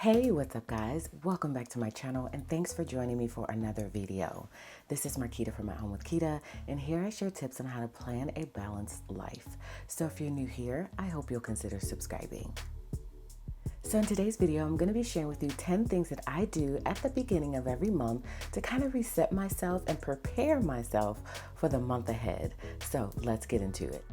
Hey, what's up guys? Welcome back to my channel and thanks for joining me for another video. This is Quita from At Home with Quita, and here I share tips on how to plan a balanced life. So if you're new here, I hope you'll consider subscribing. So in today's video, I'm going to be sharing with you 10 things that I do at the beginning of every month to kind of reset myself and prepare myself for the month ahead. So let's get into it.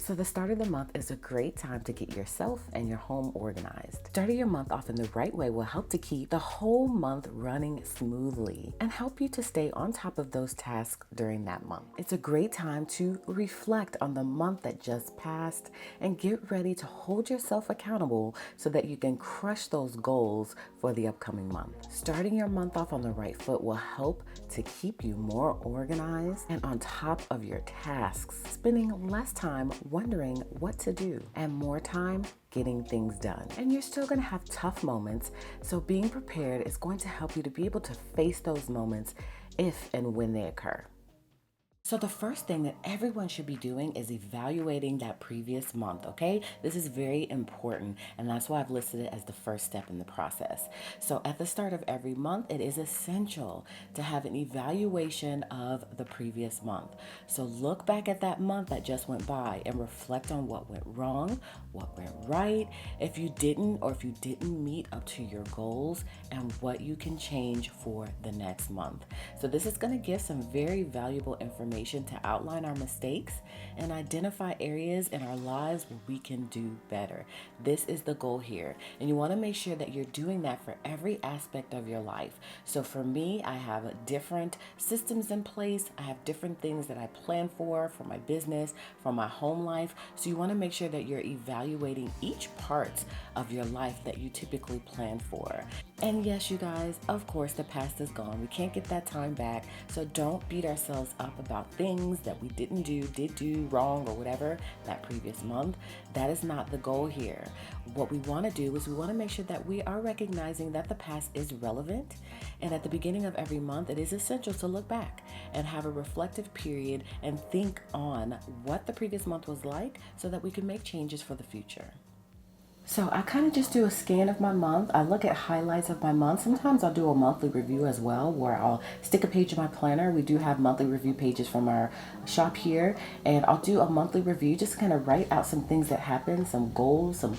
So the start of the month is a great time to get yourself and your home organized. Starting your month off in the right way will help to keep the whole month running smoothly and help you to stay on top of those tasks during that month. It's a great time to reflect on the month that just passed and get ready to hold yourself accountable so that you can crush those goals for the upcoming month. Starting your month off on the right foot will help to keep you more organized and on top of your tasks, spending less time wondering what to do and more time getting things done. And you're still going to have tough moments, so being prepared is going to help you to be able to face those moments if and when they occur. So the first thing that everyone should be doing is evaluating that previous month, okay? This is very important, and that's why I've listed it as the first step in the process. So at the start of every month, it is essential to have an evaluation of the previous month. So look back at that month that just went by and reflect on what went wrong, what went right, if you didn't meet up to your goals, and what you can change for the next month. So this is going to give some very valuable information to outline our mistakes and identify areas in our lives where we can do better. This is the goal here. And you want to make sure that you're doing that for every aspect of your life. So for me, I have different systems in place. I have different things that I plan for my business, for my home life. So you want to make sure that you're evaluating each part of your life that you typically plan for. And yes, you guys, of course, the past is gone. We can't get that time back. So don't beat ourselves up about things that we did do wrong or whatever that previous month. That is not the goal here. What we want to do is we want to make sure that we are recognizing that the past is relevant. And at the beginning of every month, it is essential to look back and have a reflective period and think on what the previous month was like so that we can make changes for the future. So I kind of just do a scan of my month. I look at highlights of my month. Sometimes I'll do a monthly review as well, where I'll stick a page in my planner. We do have monthly review pages from our shop here, and I'll do a monthly review, just kind of write out some things that happened, some goals, some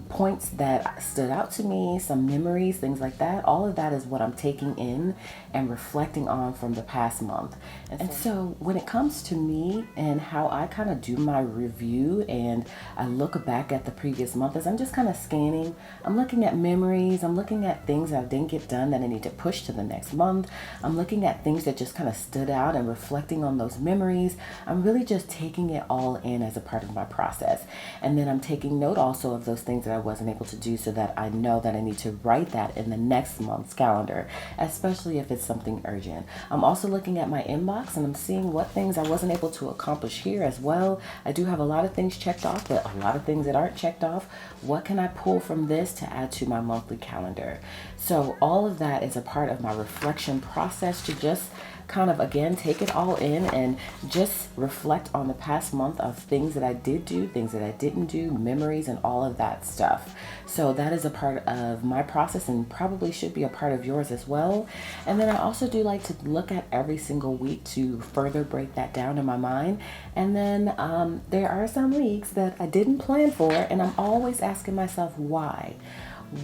points that stood out to me, some memories, things like that. All of that is what I'm taking in and reflecting on from the past month. And so when it comes to me and how I kind of do my review and I look back at the previous month, as I'm just kind of scanning, I'm looking at memories, I'm looking at things that I didn't get done that I need to push to the next month. I'm looking at things that just kind of stood out and reflecting on those memories. I'm really just taking it all in as a part of my process. And then I'm taking note also of those things that I wasn't able to do so that I know that I need to write that in the next month's calendar, especially if it's something urgent. I'm also looking at my inbox and I'm seeing what things I wasn't able to accomplish here as well. I do have a lot of things checked off, but a lot of things that aren't checked off. What can I pull from this to add to my monthly calendar? So all of that is a part of my reflection process to just kind of, again, take it all in and just reflect on the past month of things that I did do, things that I didn't do, memories, and all of that stuff. So that is a part of my process and probably should be a part of yours as well. And then I also do like to look at every single week to further break that down in my mind. And then there are some weeks that I didn't plan for, and I'm always asking myself why.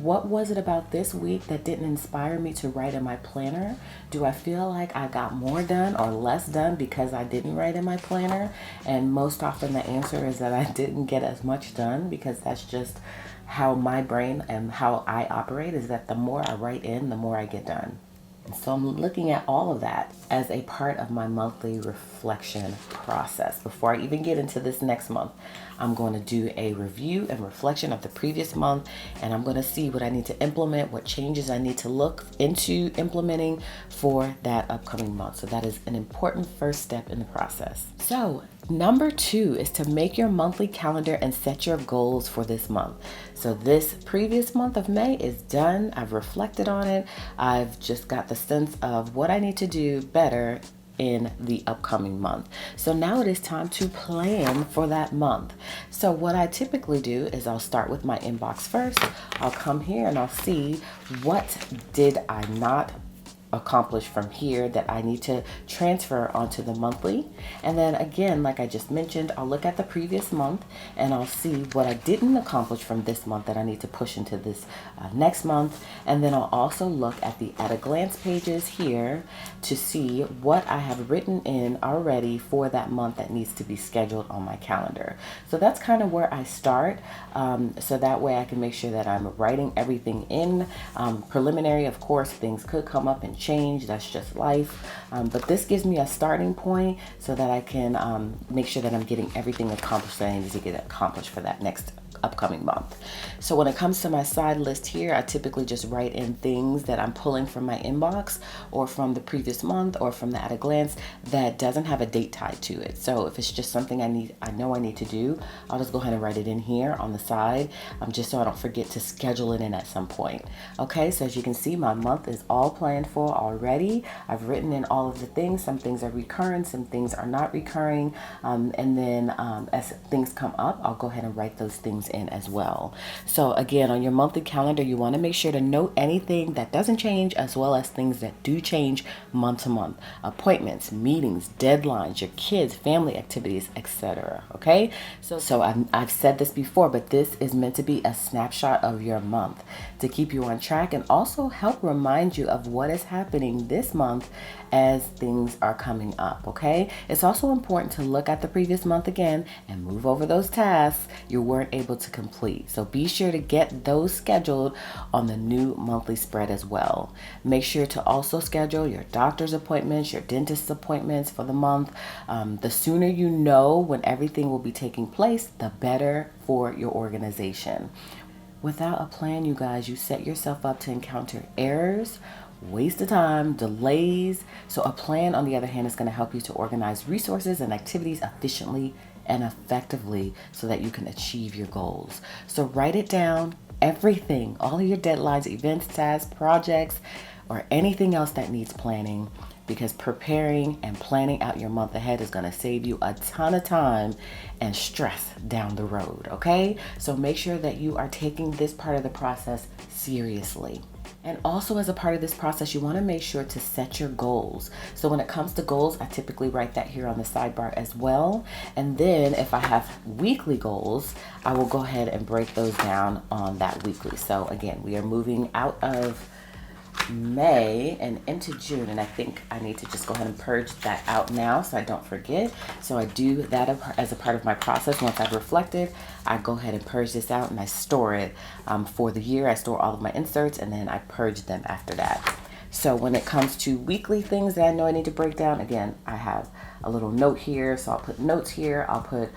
What was it about this week that didn't inspire me to write in my planner? Do I feel like I got more done or less done because I didn't write in my planner? And most often the answer is that I didn't get as much done, because that's just how my brain and how I operate, is that the more I write in, the more I get done. So I'm looking at all of that as a part of my monthly reflection process. Before I even get into this next month, I'm going to do a review and reflection of the previous month, and I'm going to see what I need to implement, what changes I need to look into implementing for that upcoming month. So that is an important first step in the process. So Number 2 is to make your monthly calendar and set your goals for this month. So this previous month of May is done. I've reflected on it. I've just got the sense of what I need to do better in the upcoming month. So now it is time to plan for that month. So what I typically do is I'll start with my inbox first. I'll come here and I'll see what did I not accomplish from here that I need to transfer onto the monthly. And then again, like I just mentioned, I'll look at the previous month and I'll see what I didn't accomplish from this month that I need to push into this next month. And then I'll also look at the at a glance pages here to see what I have written in already for that month that needs to be scheduled on my calendar. So that's kind of where I start. So that way I can make sure that I'm writing everything in. Preliminary, of course, things could come up and change. That's just life. But this gives me a starting point so that I can make sure that I'm getting everything accomplished that I need to get accomplished for that next upcoming month. So when it comes to my side list here, I typically just write in things that I'm pulling from my inbox or from the previous month or from the at a glance that doesn't have a date tied to it. So if it's just something I know I need to do, I'll just go ahead and write it in here on the side, just so I don't forget to schedule it in at some point. Okay, so as you can see, my month is all planned for already. I've written in all of the things. Some things are recurring, some things are not recurring. And then as things come up, I'll go ahead and write those things in as well. So again, on your monthly calendar, you want to make sure to note anything that doesn't change as well as things that do change month to month. Appointments, meetings, deadlines, your kids, family activities, etc. Okay, so I've said this before, but this is meant to be a snapshot of your month to keep you on track and also help remind you of what is happening this month as things are coming up. Okay, it's also important to look at the previous month again and move over those tasks you weren't able to complete. So be sure to get those scheduled on the new monthly spread as well. Make sure to also schedule your doctor's appointments, your dentist's appointments for the month. The sooner you know when everything will be taking place, the better for your organization. Without a plan, you guys, you set yourself up to encounter errors, waste of time, delays. So a plan, on the other hand, is going to help you to organize resources and activities efficiently and effectively so that you can achieve your goals. So write it down, everything, all of your deadlines, events, tasks, projects, or anything else that needs planning, because preparing and planning out your month ahead is going to save you a ton of time and stress down the road. Okay, so make sure that you are taking this part of the process seriously. And also, as a part of this process, you want to make sure to set your goals. So when it comes to goals, I typically write that here on the sidebar as well. And then if I have weekly goals, I will go ahead and break those down on that weekly. So again, we are moving out of May and into June, and I think I need to just go ahead and purge that out now so I don't forget. So I do that as a part of my process. Once I've reflected, I go ahead and purge this out and I store it for the year. I store all of my inserts and then I purge them after that. So when it comes to weekly things that I know I need to break down, again, I have a little note here. So I'll put notes here. I'll put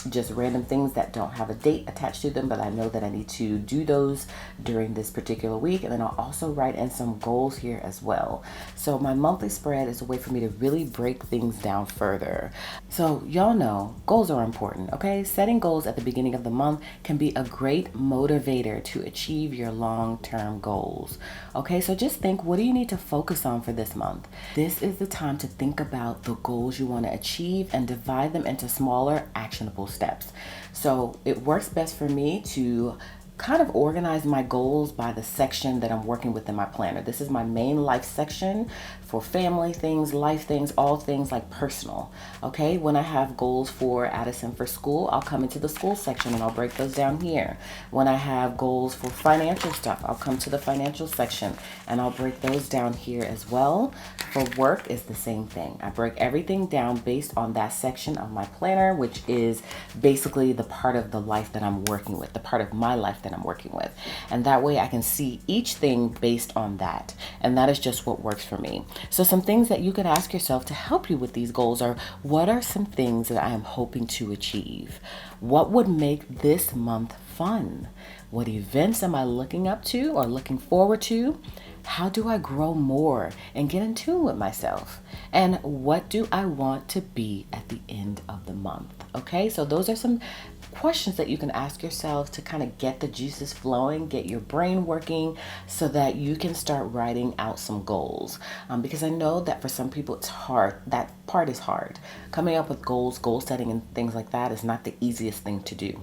just random things that don't have a date attached to them, but I know that I need to do those during this particular week. And then I'll also write in some goals here as well. So my monthly spread is a way for me to really break things down further. So y'all know goals are important, okay? Setting goals at the beginning of the month can be a great motivator to achieve your long-term goals. Okay, so just think, what do you need to focus on for this month? This is the time to think about the goals you want to achieve and divide them into smaller, actionable steps. So it works best for me to kind of organize my goals by the section that I'm working with in my planner. This is my main life section for family things, life things, all things like personal. Okay, when I have goals for Addison for school, I'll come into the school section and I'll break those down here. When I have goals for financial stuff, I'll come to the financial section and I'll break those down here as well. For work is the same thing. I break everything down based on that section of my planner, which is basically the part of the life that I'm working with, the part of my life that I'm working with. And that way I can see each thing based on that. And that is just what works for me. So some things that you could ask yourself to help you with these goals are, what are some things that I am hoping to achieve? What would make this month fun? What events am I looking up to or looking forward to? How do I grow more and get in tune with myself? And what do I want to be at the end of the month? Okay, so those are some questions that you can ask yourself to kind of get the juices flowing, get your brain working so that you can start writing out some goals. Because I know that for some people it's hard. That part is hard. Coming up with goals, goal setting, and things like that is not the easiest thing to do.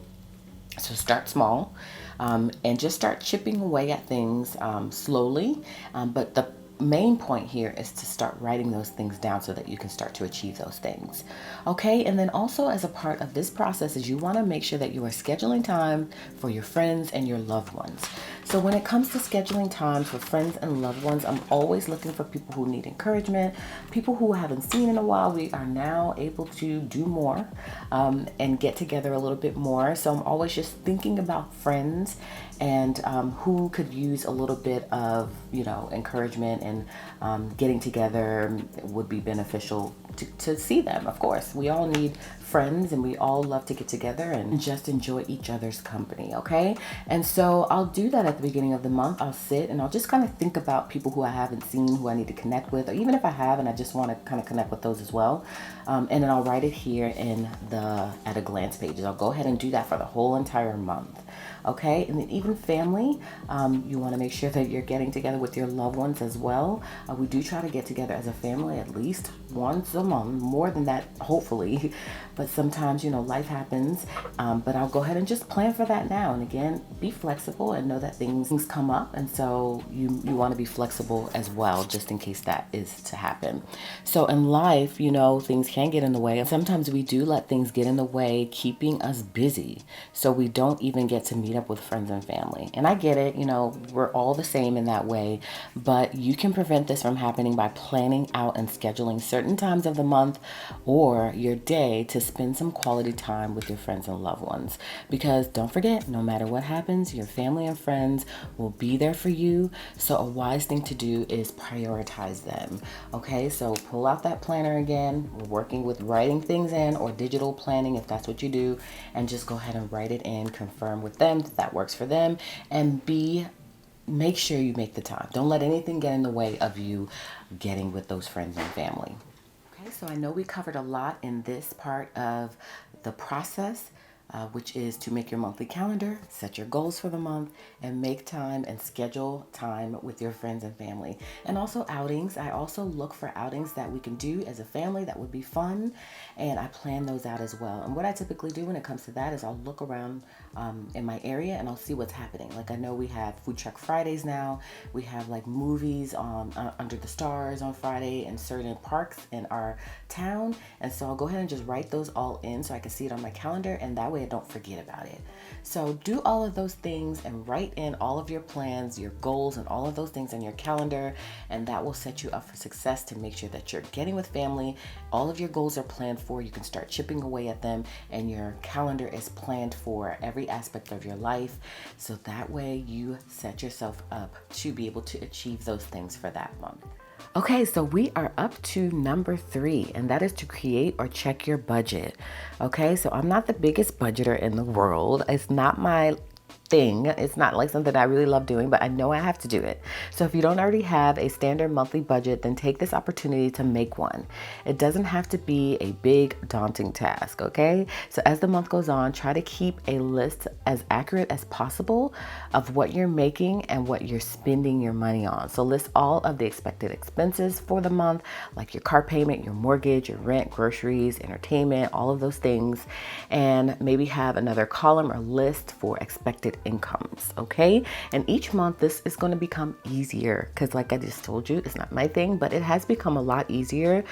So start small and just start chipping away at things slowly. But the main point here is to start writing those things down so that you can start to achieve those things. Okay, and then also as a part of this process is you want to make sure that you are scheduling time for your friends and your loved ones. So when it comes to scheduling time for friends and loved ones, I'm always looking for people who need encouragement, people who I haven't seen in a while. We are now able to do more and get together a little bit more. So I'm always just thinking about friends and who could use a little bit of, encouragement, and getting together would be beneficial to see them. Of course, we all need friends and we all love to get together and just enjoy each other's company. Okay, and so I'll do that at the beginning of the month. I'll sit and I'll just kind of think about people who I haven't seen, who I need to connect with, or even if I have and I just want to kind of connect with those as well. And then I'll write it here in the at a glance pages. I'll go ahead and do that for the whole entire month. Okay, and then even family, you want to make sure that you're getting together with your loved ones as well. We do try to get together as a family at least once a month, more than that hopefully, but sometimes life happens. But I'll go ahead and just plan for that now, and again, be flexible and know that things come up, and so you want to be flexible as well, just in case that is to happen. So in life, things can get in the way, and sometimes we do let things get in the way, keeping us busy, so we don't even get to meet up with friends and family. And I get it, we're all the same in that way, but you can prevent this from happening by planning out and scheduling certain times of the month or your day to spend some quality time with your friends and loved ones. Because don't forget, no matter what happens, your family and friends will be there for you. So a wise thing to do is prioritize them. Okay, so pull out that planner again. We're working with writing things in, or digital planning if that's what you do, and just go ahead and write it in, confirm with them that works for them, and make sure you make the time. Don't let anything get in the way of you getting with those friends and family. Okay, so I know we covered a lot in this part of the process, which is to make your monthly calendar, set your goals for the month, and make time and schedule time with your friends and family. And also outings. I also look for outings that we can do as a family that would be fun, and I plan those out as well. And what I typically do when it comes to that is I'll look around in my area and I'll see what's happening. Like I know we have Food Truck Fridays now. We have like movies under the stars on Friday in certain parks in our town. And so I'll go ahead and just write those all in so I can see it on my calendar, and that way I don't forget about it. So do all of those things and write in all of your plans, your goals, and all of those things on your calendar, and that will set you up for success to make sure that you're getting with family. All of your goals are planned for. You can start chipping away at them, and your calendar is planned for every aspect of your life. So that way you set yourself up to be able to achieve those things for that month. Okay, so we are up to number 3, and that is to create or check your budget. Okay, so I'm not the biggest budgeter in the world. It's not my thing. It's not like something I really love doing, but I know I have to do it. So if you don't already have a standard monthly budget, then take this opportunity to make one. It doesn't have to be a big, daunting task, okay? So as the month goes on, try to keep a list as accurate as possible of what you're making and what you're spending your money on. So list all of the expected expenses for the month, like your car payment, your mortgage, your rent, groceries, entertainment, all of those things, and maybe have another column or list for expected incomes. Okay, and each month this is going to become easier because, like I just told you, it's not my thing, but it has become a lot easier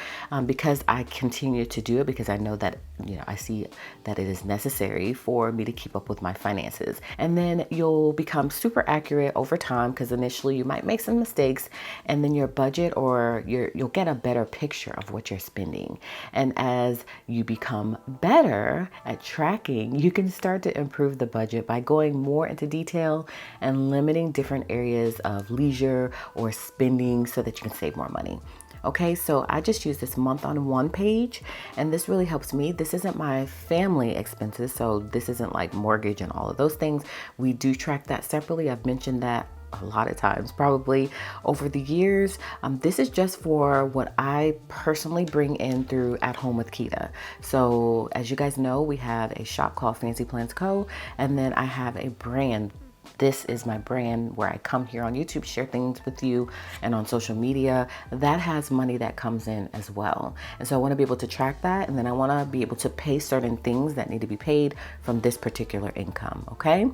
because I continue to do it, because I know that I see that it is necessary for me to keep up with my finances. And then you'll become super accurate over time, because initially you might make some mistakes, and then your budget or you'll get a better picture of what you're spending. And as you become better at tracking, you can start to improve the budget by going more into detail and limiting different areas of leisure or spending so that you can save more money. Okay, so I just use this month on one page, and this really helps me. This isn't my family expenses, so this isn't like mortgage and all of those things. We do track that separately. I've mentioned that a lot of times, probably over the years. This is just for what I personally bring in through At Home with Quita. So as you guys know, we have a shop called Fancy Plans Co. And then I have a brand. This is my brand where I come here on YouTube, share things with you, and on social media. That has money that comes in as well. And so I want to be able to track that. And then I want to be able to pay certain things that need to be paid from this particular income. Okay.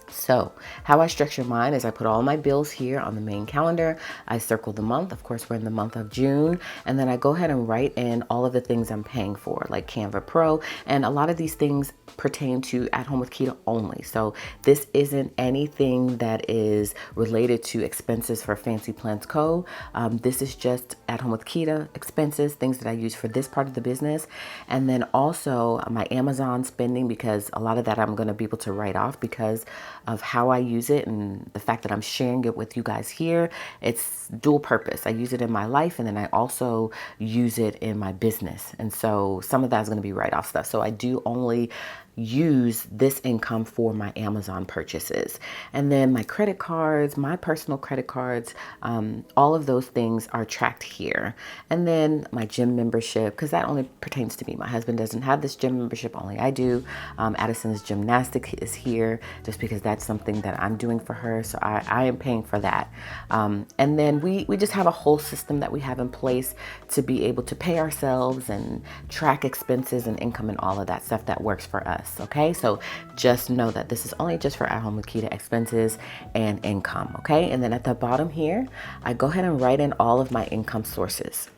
So how I structure mine is I put all my bills here on the main calendar. I circle the month. Of course, we're in the month of June. And then I go ahead and write in all of the things I'm paying for, like Canva Pro. And a lot of these things pertain to At Home with Quita only. So this isn't anything that is related to expenses for Fancy Plans Co. This is just At Home with Quita expenses, things that I use for this part of the business. And then also my Amazon spending, because a lot of that I'm going to be able to write off because of how I use it and the fact that I'm sharing it with you guys here. It's dual purpose. I use it in my life, and then I also use it in my business. And so some of that is going to be write-off stuff. So I do only use this income for my Amazon purchases. And then my credit cards, my personal credit cards, all of those things are tracked here. And then my gym membership, because that only pertains to me. My husband doesn't have this gym membership, only I do. Addison's gymnastic is here just because that's something that I'm doing for her. So I am paying for that. And then we just have a whole system that we have in place to be able to pay ourselves and track expenses and income and all of that stuff that works for us. Okay, so just know that this is only just for At Home with Quita expenses and income. Okay, and then at the bottom here, I go ahead and write in all of my income sources.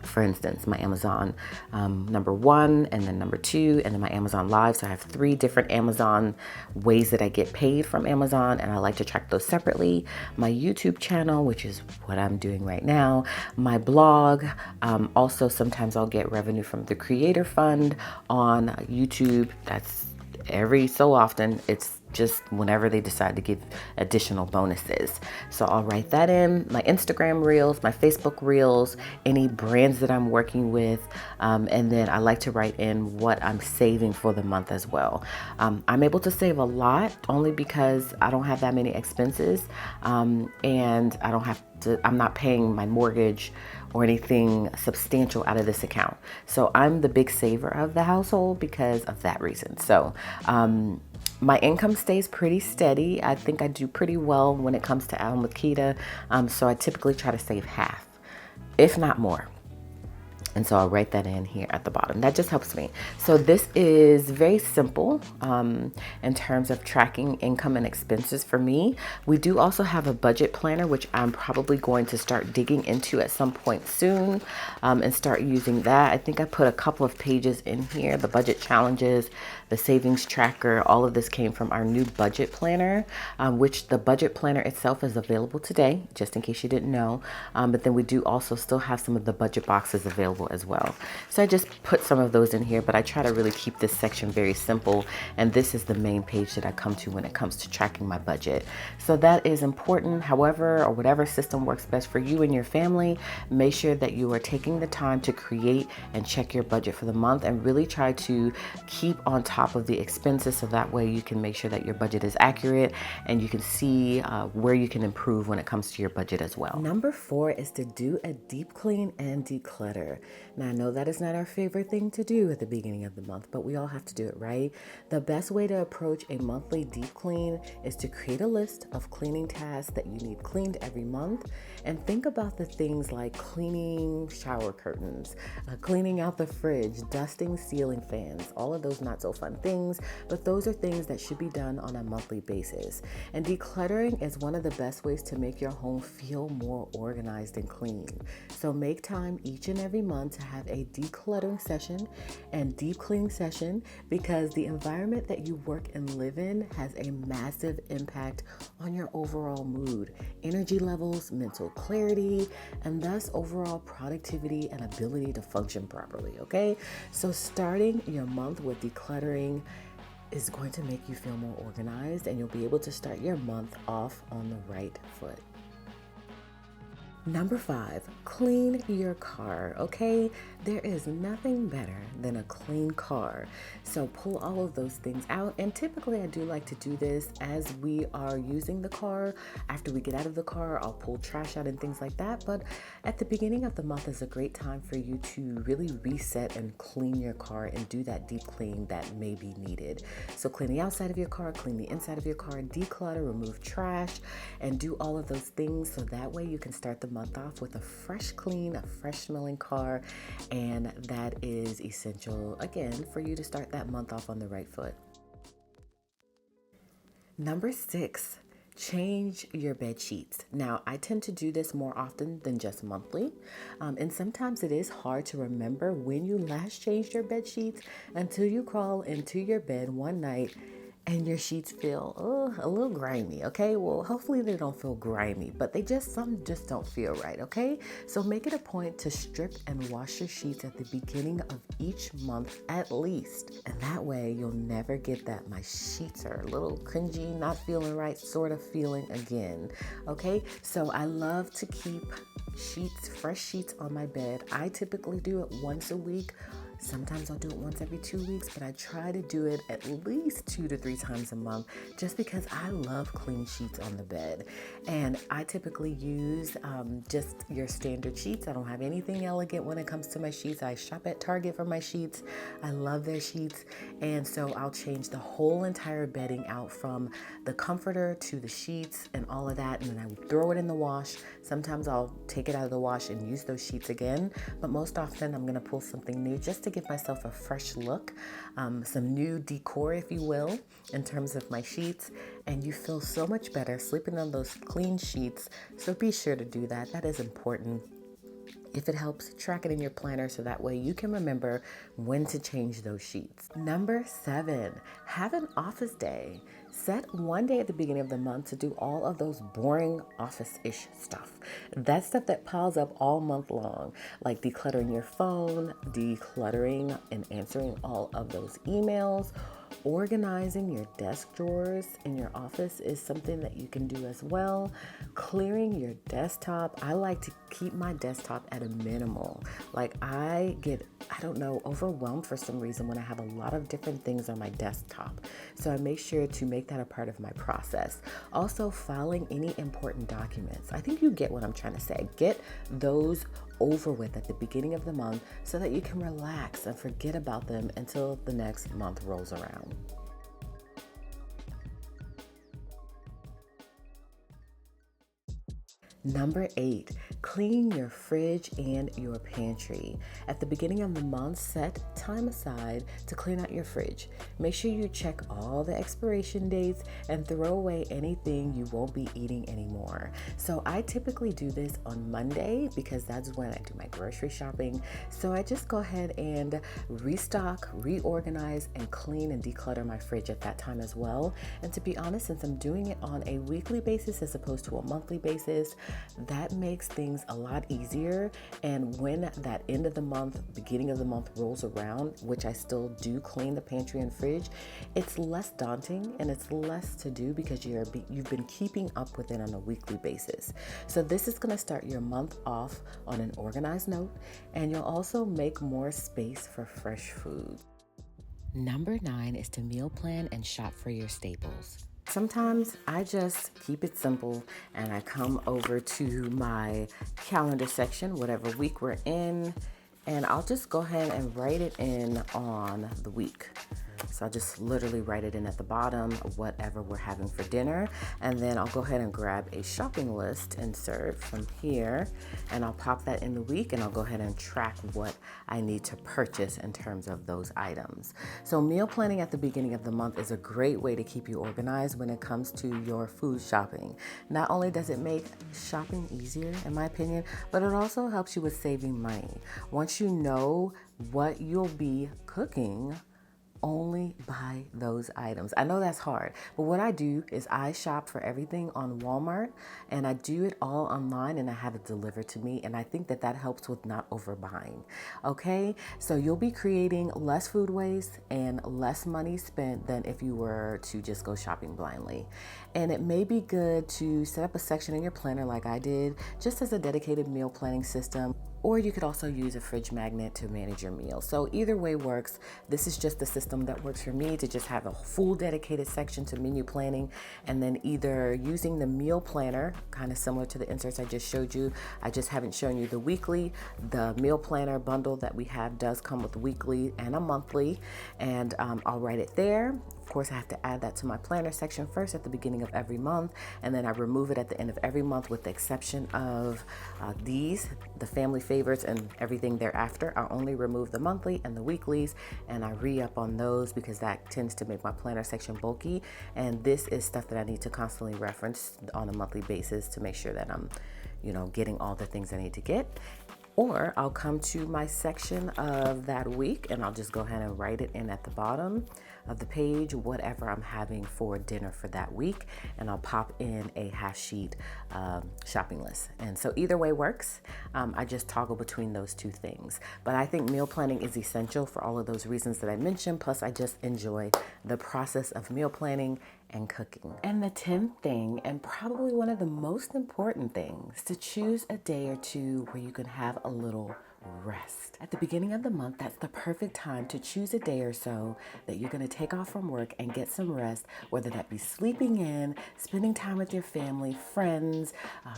For instance, my Amazon #1, and then #2, and then my Amazon Live. So I have 3 different Amazon ways that I get paid from Amazon, and I like to track those separately. My YouTube channel, which is what I'm doing right now. My blog. Also, sometimes I'll get revenue from the Creator Fund on YouTube. That's every so often. It's just whenever they decide to give additional bonuses. So I'll write that in. My Instagram reels, my Facebook reels, any brands that I'm working with. And then I like to write in what I'm saving for the month as well. I'm able to save a lot only because I don't have that many expenses. And I'm not paying my mortgage or anything substantial out of this account. So I'm the big saver of the household because of that reason. So, my income stays pretty steady. I think I do pretty well when it comes to At Home with Quita. So I typically try to save half, if not more. And so I'll write that in here at the bottom. That just helps me. So this is very simple in terms of tracking income and expenses for me. We do also have a budget planner, which I'm probably going to start digging into at some point soon and start using that. I think I put a couple of pages in here, the budget challenges, the savings tracker. All of this came from our new budget planner, which the budget planner itself is available today, just in case you didn't know. But then we do also still have some of the budget boxes available as well. So I just put some of those in here, but I try to really keep this section very simple. And this is the main page that I come to when it comes to tracking my budget. So that is important. However, or whatever system works best for you and your family, make sure that you are taking the time to create and check your budget for the month and really try to keep on top of the expenses. So that way you can make sure that your budget is accurate and you can see where you can improve when it comes to your budget as well. Number 4 is to do a deep clean and declutter. Now, I know that is not our favorite thing to do at the beginning of the month, but we all have to do it, right? The best way to approach a monthly deep clean is to create a list of cleaning tasks that you need cleaned every month, and think about the things like cleaning shower curtains, cleaning out the fridge, dusting ceiling fans, all of those not so fun things, but those are things that should be done on a monthly basis. And decluttering is one of the best ways to make your home feel more organized and clean. So make time each and every month to have a decluttering session and deep cleaning session, because the environment that you work and live in has a massive impact on your overall mood, energy levels, mental clarity, and thus overall productivity and ability to function properly, okay? So starting your month with decluttering is going to make you feel more organized, and you'll be able to start your month off on the right foot. Number 5, clean your car, okay? There is nothing better than a clean car. So pull all of those things out. And typically I do like to do this as we are using the car. After we get out of the car, I'll pull trash out and things like that. But at the beginning of the month is a great time for you to really reset and clean your car and do that deep clean that may be needed. So clean the outside of your car, clean the inside of your car, declutter, remove trash, and do all of those things so that way you can start the month off with a fresh, clean, a fresh smelling car. And that is essential, again, for you to start that month off on the right foot. Number 6, change your bed sheets. Now, I tend to do this more often than just monthly. And sometimes it is hard to remember when you last changed your bed sheets until you crawl into your bed one night and your sheets feel a little grimy, okay? Well, hopefully they don't feel grimy, but some just don't feel right, okay? So make it a point to strip and wash your sheets at the beginning of each month at least. And that way you'll never get that my sheets are a little cringy, not feeling right sort of feeling again, okay? So I love to keep fresh sheets on my bed. I typically do it once a week. Sometimes I'll do it once every 2 weeks, but I try to do it at least 2 to 3 times a month just because I love clean sheets on the bed. And I typically use just your standard sheets. I don't have anything elegant when it comes to my sheets. I shop at Target for my sheets. I love their sheets. And so I'll change the whole entire bedding out from the comforter to the sheets and all of that. And then I throw it in the wash. Sometimes I'll take it out of the wash and use those sheets again. But most often I'm going to pull something new just to give myself a fresh look, some new decor, if you will, in terms of my sheets. And you feel so much better sleeping on those clean sheets. So be sure to do that. That is important. If it helps, track it in your planner so that way you can remember when to change those sheets. Number 7, have an office day. Set one day at the beginning of the month to do all of those boring office-ish stuff. That stuff that piles up all month long, like decluttering your phone, decluttering and answering all of those emails. Organizing your desk drawers in your office is something that you can do as well. Clearing your desktop. I like to keep my desktop at a minimal. Like I get, overwhelmed for some reason when I have a lot of different things on my desktop. So I make sure to make that a part of my process. Also, filing any important documents. I think you get what I'm trying to say. Get those over with at the beginning of the month so that you can relax and forget about them until the next month rolls around. Number 8, clean your fridge and your pantry. At the beginning of the month, set time aside to clean out your fridge. Make sure you check all the expiration dates and throw away anything you won't be eating anymore. So I typically do this on Monday because that's when I do my grocery shopping. So I just go ahead and restock, reorganize, and clean and declutter my fridge at that time as well. And to be honest, since I'm doing it on a weekly basis as opposed to a monthly basis, that makes things a lot easier. And when that end of the month, beginning of the month rolls around, which I still do clean the pantry and fridge, it's less daunting and it's less to do because you've been keeping up with it on a weekly basis. So this is going to start your month off on an organized note, and you'll also make more space for fresh food. Number 9 is to meal plan and shop for your staples. Sometimes I just keep it simple and I come over to my calendar section, whatever week we're in, and I'll just go ahead and write it in on the week. So I'll just literally write it in at the bottom, whatever we're having for dinner. And then I'll go ahead and grab a shopping list insert from here, and I'll pop that in the week, and I'll go ahead and track what I need to purchase in terms of those items. So meal planning at the beginning of the month is a great way to keep you organized when it comes to your food shopping. Not only does it make shopping easier, in my opinion, but it also helps you with saving money. Once you know what you'll be cooking only buy those items. I know that's hard, but what I do is I shop for everything on Walmart, and I do it all online, and I have it delivered to me, and I think that that helps with not overbuying. Okay, so you'll be creating less food waste and less money spent than if you were to just go shopping blindly. And it may be good to set up a section in your planner like I did, just as a dedicated meal planning system. Or you could also use a fridge magnet to manage your meals. So either way works. This is just the system that works for me, to just have a full dedicated section to menu planning, and then either using the meal planner, kind of similar to the inserts I just showed you. I just haven't shown you the weekly. The meal planner bundle that we have does come with weekly and a monthly, and I'll write it there. Of course, I have to add that to my planner section first at the beginning of every month, and then I remove it at the end of every month, with the exception of the family favorites and everything thereafter. I only remove the monthly and the weeklies, and I re-up on those because that tends to make my planner section bulky. And this is stuff that I need to constantly reference on a monthly basis to make sure that I'm, getting all the things I need to get. Or I'll come to my section of that week and I'll just go ahead and write it in at the bottom of the page, whatever I'm having for dinner for that week, and I'll pop in a half sheet shopping list. And so either way works. I just toggle between those two things. But I think meal planning is essential for all of those reasons that I mentioned. Plus, I just enjoy the process of meal planning and cooking. And the 10th thing, and probably one of the most important things, to choose a day or two where you can have a little rest. At the beginning of the month, that's the perfect time to choose a day or so that you're going to take off from work and get some rest, whether that be sleeping in, spending time with your family, friends,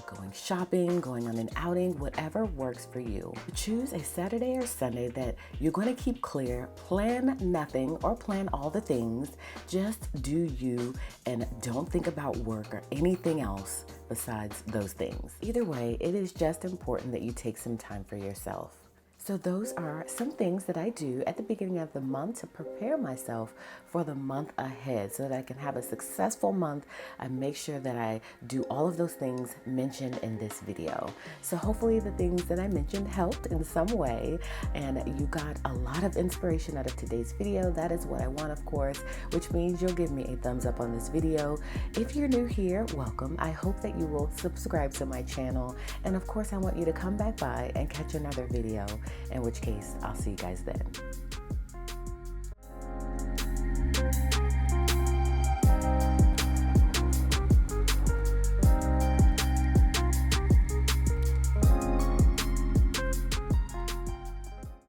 going shopping, going on an outing, whatever works for you. Choose a Saturday or Sunday that you're going to keep clear, plan nothing or plan all the things, just do you, and don't think about work or anything else besides those things. Either way, it is just important that you take some time for yourself. So those are some things that I do at the beginning of the month to prepare myself for the month ahead so that I can have a successful month. I make sure that I do all of those things mentioned in this video. So hopefully the things that I mentioned helped in some way and you got a lot of inspiration out of today's video. That is what I want, of course, which means you'll give me a thumbs up on this video. If you're new here, welcome. I hope that you will subscribe to my channel. And of course, I want you to come back by and catch another video, in which case I'll see you guys then.